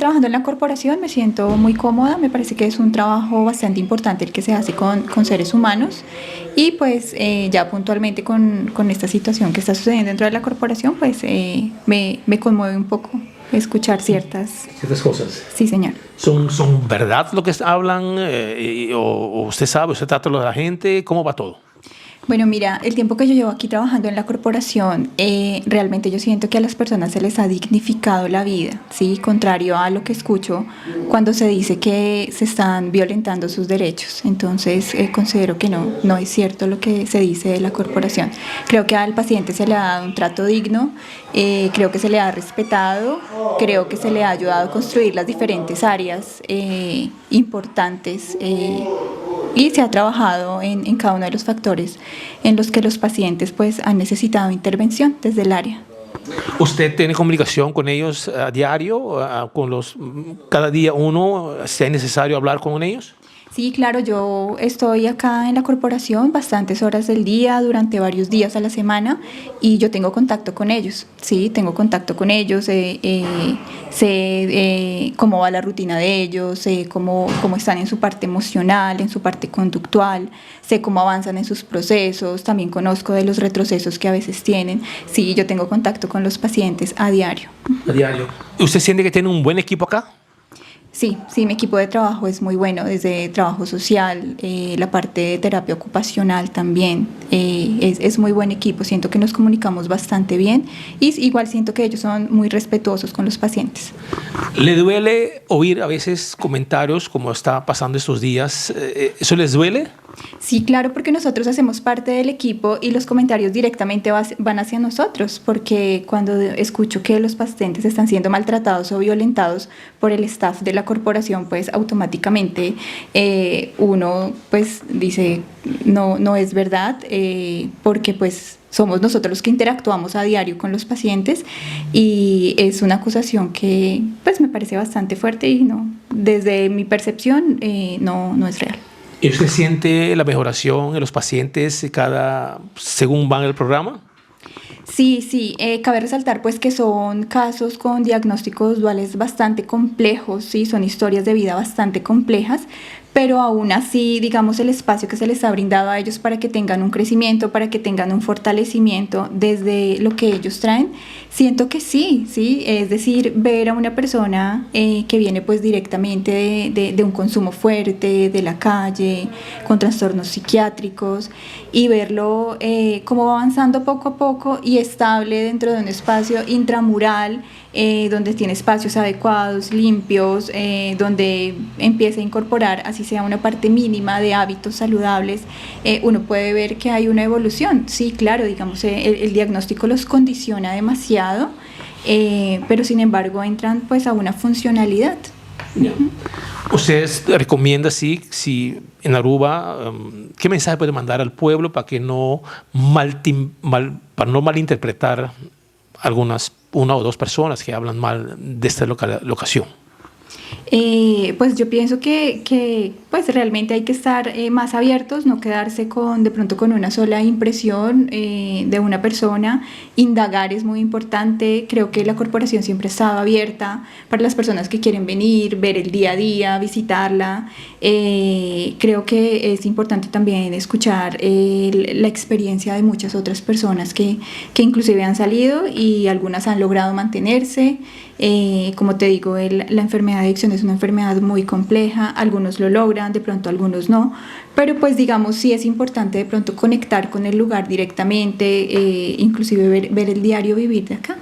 trabajando en la corporación, me siento muy cómoda, me parece que es un trabajo bastante importante el que se hace con seres humanos y pues ya puntualmente con esta situación que está sucediendo dentro de la corporación, pues me conmueve un poco escuchar ciertas cosas. Sí, señor. ¿Son verdad lo que hablan o usted sabe, usted trata a la gente? ¿Cómo va todo? Bueno, mira, el tiempo que yo llevo aquí trabajando en la corporación, realmente yo siento que a las personas se les ha dignificado la vida, ¿sí? Contrario a lo que escucho cuando se dice que se están violentando sus derechos. Entonces, considero que no es cierto lo que se dice de la corporación. Creo que al paciente se le ha dado un trato digno, creo que se le ha respetado, creo que se le ha ayudado a construir las diferentes áreas importantes y se ha trabajado en cada uno de los factores en los que los pacientes pues, han necesitado intervención desde el área. ¿Usted tiene comunicación con ellos a diario, cada día uno, si es necesario hablar con ellos? Sí, claro, yo estoy acá en la corporación bastantes horas del día, durante varios días a la semana y yo tengo contacto con ellos, sí, tengo contacto con ellos, sé cómo va la rutina de ellos, sé cómo están en su parte emocional, en su parte conductual, sé cómo avanzan en sus procesos, también conozco de los retrocesos que a veces tienen, sí, yo tengo contacto con los pacientes a diario. A diario. ¿Usted siente que tiene un buen equipo acá? Sí, mi equipo de trabajo es muy bueno, desde trabajo social, la parte de terapia ocupacional también, es muy buen equipo, siento que nos comunicamos bastante bien y igual siento que ellos son muy respetuosos con los pacientes. ¿Le duele oír a veces comentarios como está pasando estos días? ¿Eso les duele? Sí, claro, porque nosotros hacemos parte del equipo y los comentarios directamente van hacia nosotros, porque cuando escucho que los pacientes están siendo maltratados o violentados por el staff de la corporación, pues automáticamente uno pues dice no es verdad, porque pues somos nosotros los que interactuamos a diario con los pacientes y es una acusación que pues me parece bastante fuerte y desde mi percepción no es real. ¿Y usted siente la mejoración en los pacientes según van el programa? Sí, cabe resaltar pues que son casos con diagnósticos duales bastante complejos, sí, son historias de vida bastante complejas, pero aún así, digamos, el espacio que se les ha brindado a ellos para que tengan un crecimiento, para que tengan un fortalecimiento desde lo que ellos traen, siento que sí, es decir, ver a una persona que viene pues directamente de un consumo fuerte, de la calle, con trastornos psiquiátricos, y verlo cómo va avanzando poco a poco y estable dentro de un espacio intramural, donde tiene espacios adecuados, limpios, donde empieza a incorporar, así sea una parte mínima de hábitos saludables, uno puede ver que hay una evolución. Sí, claro, digamos, el diagnóstico los condiciona demasiado, pero sin embargo entran pues a una funcionalidad. ¿Usted recomienda, si en Aruba, qué mensaje puede mandar al pueblo para que para no malinterpretar una o dos personas que hablan mal de esta locación? Pues yo pienso que pues realmente hay que estar más abiertos, no quedarse de pronto con una sola impresión de una persona. Indagar es muy importante. Creo que la corporación siempre ha estado abierta para las personas que quieren venir, ver el día a día, visitarla. Creo que es importante también escuchar la experiencia de muchas otras personas que inclusive han salido y algunas han logrado mantenerse. Como te digo, la enfermedad de adicción es una enfermedad muy compleja, algunos lo logran, de pronto algunos no, pero pues digamos sí es importante de pronto conectar con el lugar directamente, inclusive ver el diario vivir de acá.